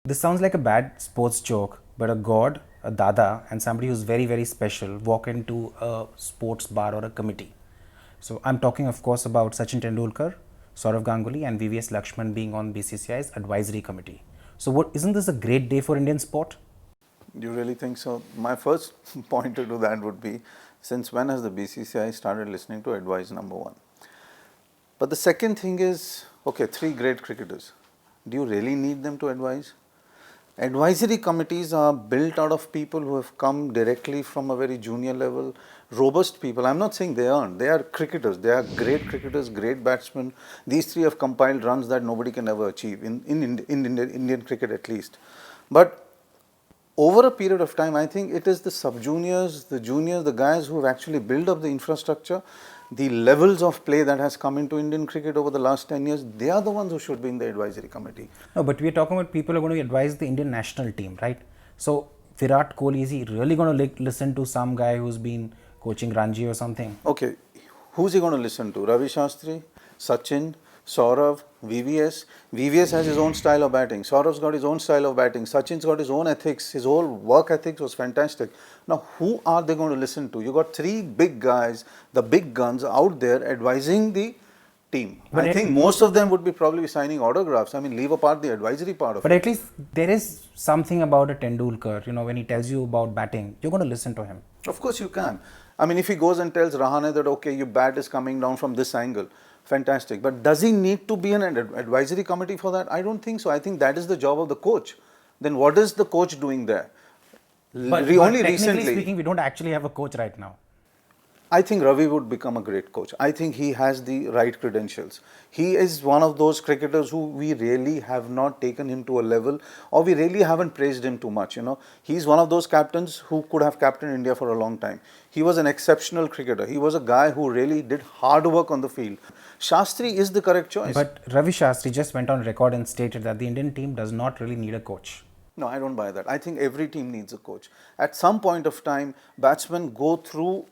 This sounds like a bad sports joke, but a god, a dada, and somebody who's very, very special walk into a sports bar or a committee. So I'm talking, of course, about Sachin Tendulkar, Saurav Ganguly, and VVS Lakshman being on BCCI's advisory committee. So, what isn't this a great day for Indian sport? Do you really think so? My first pointer to that would be, since when has the BCCI started listening to advice, number one? But the second thing is, okay, three great cricketers. Do you really need them to advise? Advisory committees are built out of people who have come directly from a very junior level, robust people. I'm not saying they aren't. They are cricketers. They are great cricketers, great batsmen. These three have compiled runs that nobody can ever achieve, in Indian cricket at least. But over a period of time, I think it is the sub-juniors, the juniors, the guys who have actually built up the infrastructure, the levels of play that has come into Indian cricket over the last 10 years, they are the ones who should be in the advisory committee. No, but we're talking about people who are going to advise the Indian national team, right? So, Virat Kohli, is he really going to listen to some guy who's been coaching Ranji or something? Okay, who's he going to listen to? Ravi Shastri, Sachin, Saurav, VVS. VVS has his own style of batting. Saurav's got his own style of batting. Sachin's got his own ethics. His whole work ethics was fantastic. Now, who are they going to listen to? You got three big guys, the big guns out there advising the team. But I think most of them would be probably signing autographs. I mean, leave apart the advisory part of it. But at least there is something about a Tendulkar, when he tells you about batting, you're going to listen to him. Of course you can. I mean, if he goes and tells Rahane that, okay, your bat is coming down from this angle, fantastic. But does he need to be an advisory committee for that? I don't think so. I think that is the job of the coach. Then what is the coach doing there? But only technically recently speaking, we don't actually have a coach right now. I think Ravi would become a great coach. I think he has the right credentials. He is one of those cricketers who we really have not taken him to a level, or we really haven't praised him too much. He's one of those captains who could have captained India for a long time. He was an exceptional cricketer. He was a guy who really did hard work on the field. Shastri is the correct choice. But Ravi Shastri just went on record and stated that the Indian team does not really need a coach. No, I don't buy that. I think every team needs a coach. At some point of time, batsmen go through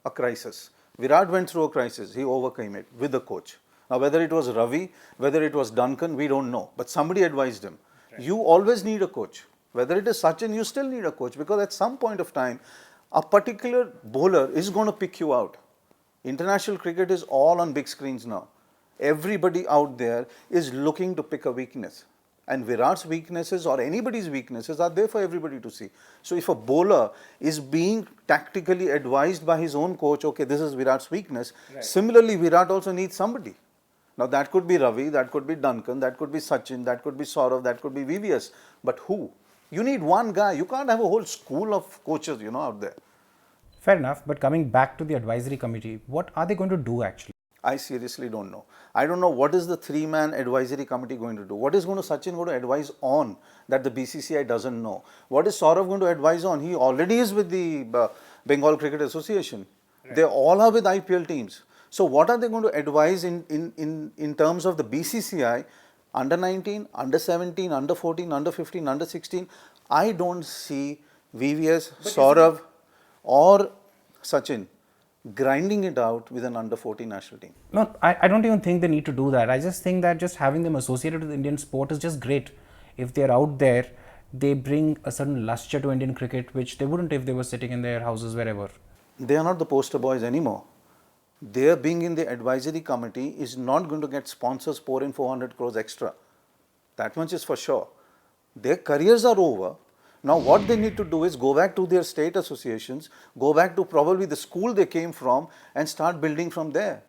a crisis. Virat went through a crisis. He overcame it with a coach. Now, whether it was Ravi, whether it was Duncan, we don't know. But somebody advised him. Right. You always need a coach. Whether it is Sachin, you still need a coach, because at some point of time, a particular bowler is going to pick you out. International cricket is all on big screens now. Everybody out there is looking to pick a weakness. And Virat's weaknesses or anybody's weaknesses are there for everybody to see. So if a bowler is being tactically advised by his own coach, okay, this is Virat's weakness, right. Similarly, Virat also needs somebody. Now that could be Ravi, that could be Duncan, that could be Sachin, that could be Saurav, that could be VVS. But who? You need one guy. You can't have a whole school of coaches, out there. Fair enough. But coming back to the advisory committee, what are they going to do actually? I seriously don't know. I don't know what is the three-man advisory committee going to do. What is Sachin going to advise on that the BCCI doesn't know? What is Saurav going to advise on? He already is with the Bengal Cricket Association. Right. They all are with IPL teams. So what are they going to advise in terms of the BCCI? Under 19, under 17, under 14, under 15, under 16. I don't see VVS, Saurav or Sachin grinding it out with an under 14 national team. No, I don't even think they need to do that. I just think that just having them associated with Indian sport is just great. If they're out there, they bring a certain luster to Indian cricket, which they wouldn't if they were sitting in their houses wherever. They are not the poster boys anymore. Their being in the advisory committee is not going to get sponsors pour in 400 crores extra. That much is for sure. Their careers are over. Now what they need to do is go back to their state associations, go back to probably the school they came from and start building from there.